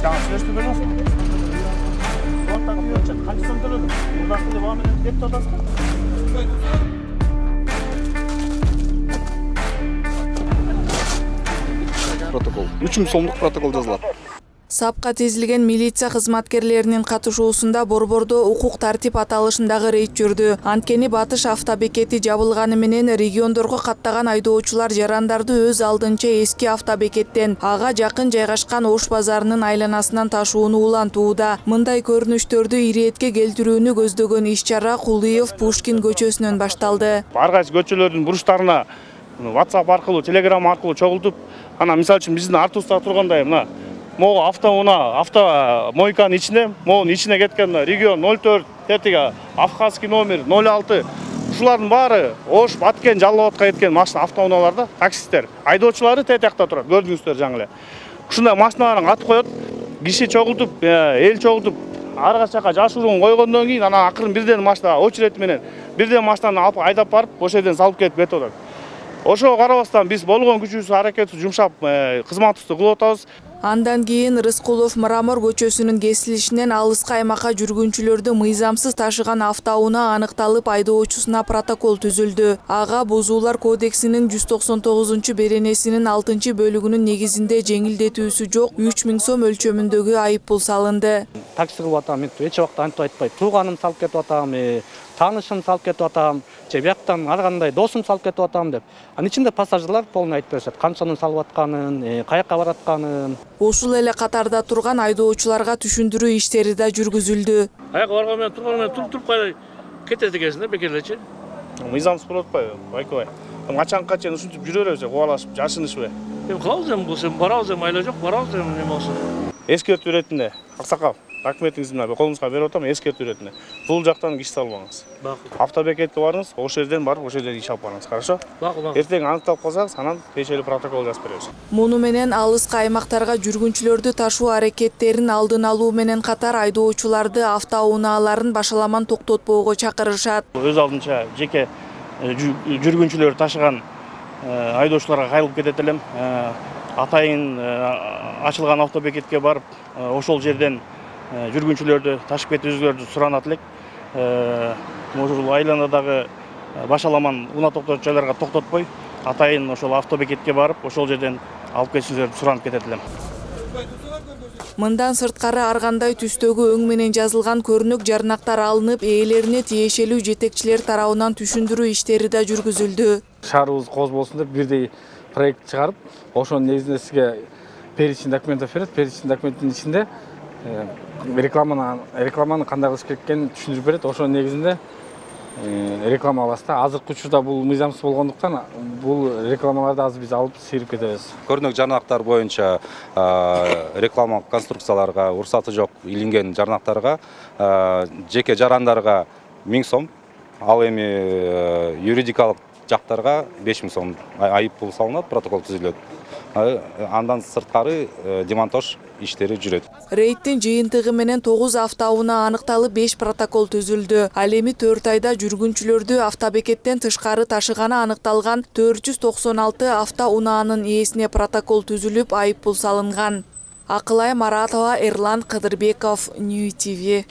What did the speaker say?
Жаңа сүйлөштүк эмес. Канча сом төлөдүң? Мурдакы деп аны менен деп атасың. Протокол. 3000 сомдук протокол жазылат. Сапка тезилген милиция кызматкерлеринин катышуусунда Борбордо укук тартип аталышындагы рейд жүрдү. Анткени Батыш автобекети жабылганы менен региондорго каттаган айдоочулар жарандарды өз алдынча эски автобекеттен ага жакын жайгашкан Ош базарынын айланасынан ташууну улантууда. Мындай көрүнүштөрдү иретке келтирүүнү көздөгөн иш-чара Кулиев Пушкин көчөсүнөн башталды. Ар кайсы көчөлөрдүн буручтарына WhatsApp аркылуу, Telegram аркылуу чогултуп, ана мисалы үчүн биздин артыбызда тургандай мына Моға автомойканын ичине, моғын ичине кеткен регион 04, тетиге Афхазский номер 06. Ушулардын баары Ош, Баткен, Жалал-Абадка кеткен машина автоунааларда таксисттер. Айдоочулары тетиякта турат, көрдүңүздөр жаңы эле. Ушундай машиналарын атып коет, киши чогултуп, эл чогултуп, арга жака жашыруун койгондон кийин анан акырын бирден машина очередь менен бирден машинаны алып айдап барып, ошол жерден салып кетип атат. Ошого карабастан биз болгон күчүбүздү аракетибизди жумшап кызматыбызды кылып атабыз. Андан кийин Рыскулов Мрамор көчөсүнүн кесилишинен алыска аймакка жүргүнчүлөрдү мыйзамсыз ташыган автоунаа аныкталып, айдоочусуна протокол түзүлдү. Ага Бузуулар кодексинин 199 беренесинин 6 бөлүгүнүн негизинде жеңилдетүүсү жок 3000 сом өлчөмүндөгү айыппул салынды. Такси кылып атам, эч убакта антип айтпайт. Тууганым салып кетип атам, таанышым салып кетип атам, же бияктан ар кандай досум салып кетип атам деп. Анын ичинде пассажирлар полный айтып беришет, канчанын салып атканын, каяка баратканын. Ушул эле катарда турган айдоочуларга түшүндүрүү иштери да жүргүзүлдү. Аяка барган менен турган менен туруп кайра кетет экенсиң да бекерлечи. Мыйзамсыз болуп атпайбы, Байкебай? Качанга чейин ушинтип жүрө беребиз, кубалашып, жашынышпы? Калабыз эми бул сен барабыз эми айла жок, барабыз эми неме болсо. Эскертүү иретинде, аксакал, документиңизди мына колуңузга берип атам, эскертүү иретинде. Бул жактан киш салбаңыз. Автобекетке барыңыз, ошол жерден барып, ошол жерден иш алып барыңыз, хорошо? Эртең аныкталып калсаңыз, анан тиешелүү протокол жазып беребиз. Муну менен алыска аймактарга жүргүнчүлөрдү ташуу аракеттерин алдын алуу менен катар айдоочуларды автоунааларын башаламан токтотпоого чакырышат. Өз алдынча жеке жүргүнчүлөр ташыган айдоочуларга кайрылып кетет элем. Атайын ачылган автобекетке барып, ошол жерден жүргүнчүлөрдү ташып кетүүңүздөрдү суранат элек. Ошол айланадагы башаламан унаа токтотуш жайларга токтотпой, атайын ошол автобекетке барып, ошол жерден алып кетишиңиздерди суранып кетет элем. Мындан сырткары ар кандай түстөгү өң менен жазылган көрүнүк жарнактар алынып, ээлерине тиешелүү жетекчилер тарабынан түшүндүрүү иштери да жүргүзүлдү. Шаарыбыз кооз болсун деп бирдей проект чыгарып, ошонун негизинде сизге перечень документов берет. Перечень документтин ичинде рекламаны кандай кылыш керек экенин түшүндүрүп берет. Ошонун негизинде реклама аласыз да. Азыркы учурда бул мыйзамсыз болгондуктан бул рекламаларды азыр биз алып сейрип кетебиз. Көрүнүк жарнактар боюнча рекламалык конструкцияларга, уруксаты жок илинген жарнактарга, жеке жарандарга 1000 сом, ал эми юридикалык жактарга 5000 сом айыппул салынат, протокол түзүлөт. Андан сырткары демонтаж иштери жүрөт. Рейдтин жыйынтыгы менен 9 автоунаа аныкталып, 5 протокол түзүлдү. Ал эми 4 айда жүргүнчүлөрдү автобекеттен тышкары ташыганы аныкталган 496 автоунаанын ээсине протокол түзүлүп, айыппул салынган. Акылай Маратова, Эрлан Кыдырбеков, Нью ТВ.